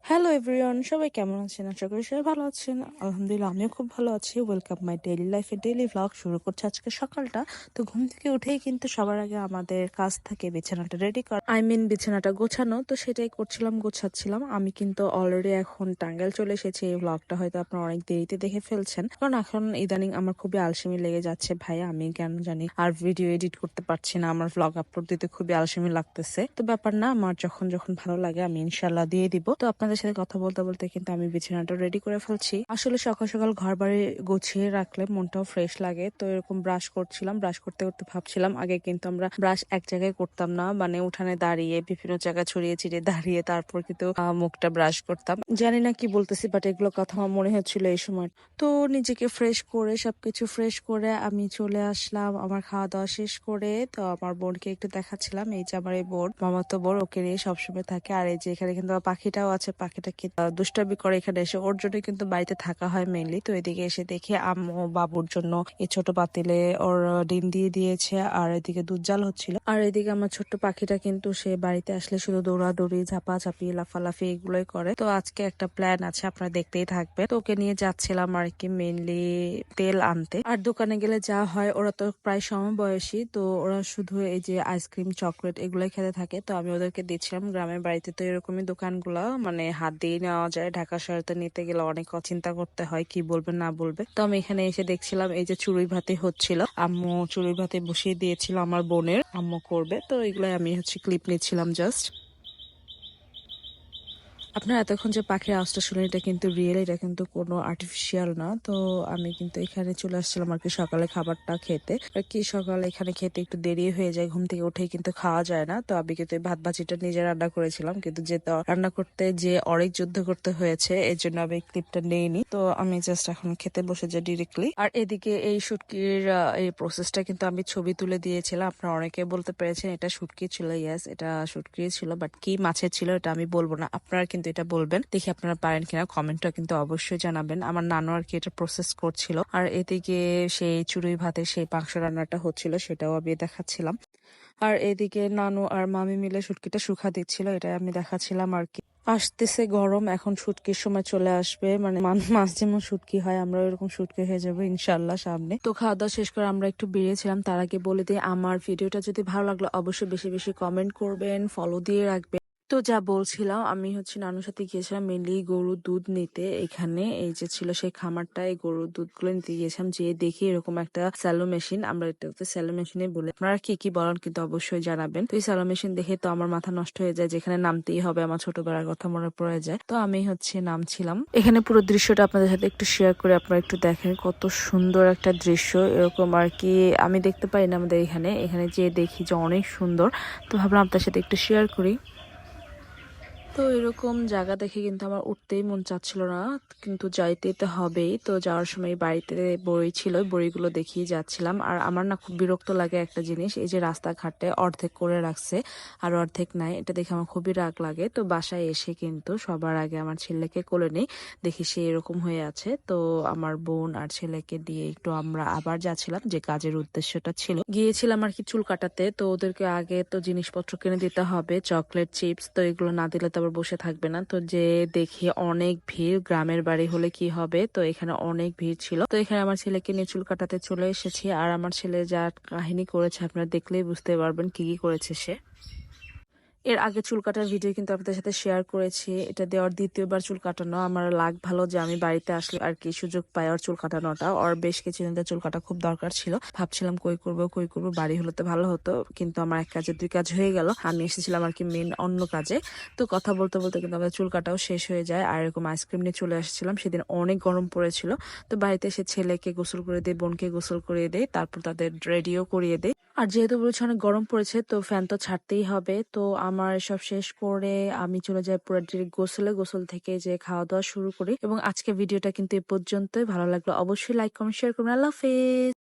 Hello everyone, সবাই কেমন আছেন? আশা করি সবাই ভালো আছেন। আলহামদুলিল্লাহ আমিও খুব ভালো আছি। ওয়েলকাম মাই ডেইলি লাইফে ডেইলি ভ্লগ শুরু করছে আজকে সকালটা। তো ঘুম থেকে উঠেই কিন্তু সবার আগে আমাদের কাজ থাকে বিছানাটা রেডি করা, বিছানাটা গোছানো। তো সেটাই করছিলাম, গোছাচ্ছিলাম। আমি কিন্তু অলরেডি এখন টাঙ্গাইল চলে এসেছি। এই ভ্লগটা হয়তো আপনারা অনেক দেরিতে দেখে ফেলছেন, কারণ এখন ইদানিং আমার খুবই আলসেমি লেগে যাচ্ছে ভাই, আমি কেন জানি আর ভিডিও এডিট করতে পারছি না। আমার ভ্লগ আপলোড দিতে খুবই আলসেমি লাগতেছে। তো ব্যাপার না, আমার যখন যখন ভালো লাগে আমি ইনশাল্লাহ দিয়ে দিব। তো আপনাদের সাথে কথা বলতে বলতে কিন্তু আমি বিছানাটা রেডি করে ফেলছি। আসলে সকাল সকাল ঘর বাড়ি গুছিয়ে রাখলে মনটাও ফ্রেশ লাগে। তো এরকম ব্রাশ করছিলাম, ব্রাশ করতে করতে ভাবছিলাম আগে কিন্তু আমরা ব্রাশ এক জায়গায় করতাম না, মানে উঠানে দাঁড়িয়ে বিভিন্ন জায়গায় ছড়িয়ে ছিটিয়ে দাঁড়িয়ে তারপর কিন্তু মুখটা ব্রাশ করতাম। জানি না কি বলতেছি, বাট এগুলো কথা আমার মনে হচ্ছিল এই সময়। তো নিজেকে ফ্রেশ করে সবকিছু ফ্রেশ করে আমি চলে আসলাম আমার খাওয়া দাওয়া শেষ করে। তো আমার বোনকে একটু দেখাচ্ছিলাম। এই যে আমার এই বোন, মামাতো বোন, ওকে নিয়ে সবসময় থাকে। আর এই যে এখানে কিন্তু আমার পাখিটাও আছে, পাখিটা কি দুষ্টামি করে এখানে এসে, ওর জন্য কিন্তু বাড়িতে থাকা হয় মেইনলি। তো এদিকে এসে দেখি আম্মু বাবুর জন্য এই ছোট পাতিলে ওর ডিম দিয়ে দিয়েছে, আর এদিকে দুধ জাল হচ্ছিল। আর এদিকে আমার ছোট্ট পাখিটা কিন্তু সে বাড়িতে আসলে শুধু দৌড়াদৌড়ি, ঝাপাঝাপি, লাফালাফি এগুলোই করে। তো আজকে একটা প্ল্যান আছে, আপনারা দেখতেই থাকবে। তো ওকে নিয়ে যাচ্ছিলাম আর কি মেইনলি তেল আনতে। আর দোকানে গেলে যা হয়, ওরা তো প্রায় সমবয়সী, তো ওরা শুধু এই যে আইসক্রিম, চকলেট এগুলোই খেতে থাকে। তো আমি ওদেরকে দিচ্ছিলাম। গ্রামের বাড়িতে তো এরকমই দোকানগুলো মানে হাত দিয়ে নেওয়া যায়। ঢাকা শহরে নিতে গেলে অনেক চিন্তা করতে হয় কি বলবে না বলবে। তো আমি এখানে এসে দেখছিলাম এই যে চুড়ই ভাতি হচ্ছিল, আম্মু চুড়ই ভাতি বসিয়ে দিয়েছিল আমার বোনের, আম্মু করবে। তো এগুলাই আমি ক্লিপ নিচ্ছিলাম জাস্ট। আপনারা এতক্ষণ যে পাখির আওয়াজটা শুনে, এটা কিন্তু রিয়েল, এটা কিন্তু কোনো আর্টিফিশিয়াল না। তো আমি কিন্তু এখানে চলে আসছিলাম আর কি সকালে খাবারটা খেতে। আর কি সকালে এখানে খেতে একটু দেরি হয়ে যায়, ঘুম থেকে উঠেই কিন্তু খাওয়া যায় না। তো আমি কিন্তু ভাত ভাজিটা নিজে রান্না করেছিলাম, কিন্তু যে রান্না করতে যে অনেক যুদ্ধ করতে হয়েছে এর জন্য আমি ক্লিপটা নেইনি। তো আমি জাস্ট এখন খেতে বসে যাই ডিরেক্টলি। আর এদিকে এই শুটকির এই প্রসেসটা কিন্তু আমি ছবি তুলে দিয়েছিলাম। আপনারা অনেকে বলতে পেরেছেন এটা শুটকি ছিল। ইয়েস, এটা শুটকি ছিল, বাট কি মাছের ছিল এটা আমি বলবো না, আপনারা কিন্তু এটা বলবেন। দেখি আপনারা পারেন কিনা, কমেন্টটা কিন্তু অবশ্যই জানাবেন। আমার নানু আর কি এটা প্রসেস করছিল। আর এদিকে সেই চুড়ই ভাতের সেই মাংস রান্নাটা হচ্ছিল, সেটাও আমি দেখাচ্ছিলাম। আর এদিকে নানু আর মামি মিলে শুটকিটা শুকা দিচ্ছিল, এটা আমি দেখাচ্ছিলাম আর কি। আসতেছে গরম, এখন শুটকির সময় চলে আসবে, মানে মাছ যেমন শুটকি হয় আমরা এরকম শুটকি হয়ে যাবো ইনশাল্লাহ সামনে। তো খাওয়া দাওয়া শেষ করে আমরা একটু বেরিয়েছিলাম। তার আগে বলে দিই, আমার ভিডিওটা যদি ভালো লাগলো অবশ্যই বেশি বেশি কমেন্ট করবেন, ফলো দিয়ে রাখবেন। তো যা বলছিলাম, আমি নানুর সাথে গিয়েছিলাম মেনলি গরুর দুধ নিতে। এখানে এই যে ছিল সেই খামারটা, এই গরুর দুধগুলো নিতে গিয়েছিলাম। যে দেখি এরকম একটা স্যালো মেশিন, আমরা এটাকে স্যালো মেশিনে বলে, আপনারা কি কি বলেন কিন্তু অবশ্যই জানাবেন। তো এই স্যালো মেশিন দেখে তো আমার মাথা নষ্ট হয়ে যায়, যেখানে নামতেই হবে, আমার ছোটবেলার কথা মনে পড়ে যায়। তো আমি নামছিলাম। এখানে পুরো দৃশ্যটা আপনাদের সাথে একটু শেয়ার করে আপনারা একটু দেখেন, কত সুন্দর একটা দৃশ্য। এরকম আর কি আমি দেখতে পাই না আমাদের এখানে, এখানে যে দেখি যে অনেক সুন্দর। তো ভাবলাম আপনার সাথে একটু শেয়ার করি। তো এরকম জায়গা দেখে কিন্তু আমার উঠতেই মন চাচ্ছিল না, কিন্তু যাইতে তো হবেই। তো যাওয়ার সময় বাড়িতে বড়ি ছিল, বড়িগুলো দেখিয়ে যাচ্ছিলাম। আর আমার না খুব বিরক্ত লাগে একটা জিনিস, এই যে রাস্তাঘাটে অর্ধেক করে রাখছে আর অর্ধেক নাই, এটা দেখে আমার খুবই রাগ লাগে। তো বাসায় এসে কিন্তু সবার আগে আমার ছেলেকে কোলে নেই, দেখি সে এরকম হয়ে আছে। তো আমার বোন আর ছেলেকে দিয়ে একটু আমরা আবার যাচ্ছিলাম, যে কাজের উদ্দেশ্যটা ছিল, গিয়েছিলাম আর কি চুল কাটাতে। তো ওদেরকে আগে তো জিনিসপত্র কিনে দিতে হবে, চকলেট, চিপস, তো এগুলো না দিলে তো আবার বসে থাকবে না। তো যে দেখি অনেক ভিড়, গ্রামের বাড়ি হলে কি হবে, তো এখানে অনেক ভিড় ছিল। তো এখানে আমার ছেলেকে নিয়ে চুল কাটাতে চলে এসেছি। আর আমার ছেলে যা কাহিনী করেছে আপনারা দেখলেই বুঝতে পারবেন কি কি করেছে সে। এর আগে চুল কাটার ভিডিও কিন্তু আপনাদের সাথে শেয়ার করেছি, এটা দেওয়ার দ্বিতীয়বার চুল কাটানো। আমার লাগ ভালো যে আমি বাড়িতে আসলে আর কি সুযোগ পাই ওর চুল কাটানোটা। ওর বেশ কিছুদিন ধরে চুল কাটা খুব দরকার ছিল, ভাবছিলাম কই করবো, বাড়ি হলে তো ভালো হতো। কিন্তু আমার এক কাজে দুই কাজ হয়ে গেল, আমি এসেছিলাম আর কি মেন অন্য কাজে। তো কথা বলতে বলতে কিন্তু আমাদের চুল কাটাও শেষ হয়ে যায়। আর এরকম আইসক্রিম নিয়ে চলে আসছিলাম, সেদিন অনেক গরম পড়েছিল। তো বাড়িতে এসে ছেলেকে গোসল করে দিই, বোনকে গোসল করিয়ে দেয়, তারপর তাদের রেডিও করিয়ে দেয়। আর যেহেতু বলেছি অনেক গরম পড়েছে, তো ফ্যান তো ছাড়তেই হবে। তো আমার সব শেষ করে আমি চলে যাই পুরো ডিরেক্ট গোসলে, গোসল থেকে যে খাওয়া দাওয়া শুরু করি। এবং আজকে ভিডিওটা কিন্তু এ পর্যন্তই। ভালো লাগলো অবশ্যই লাইক, কমেন্ট, শেয়ার করবেন। আল্লাহ হাফেজ।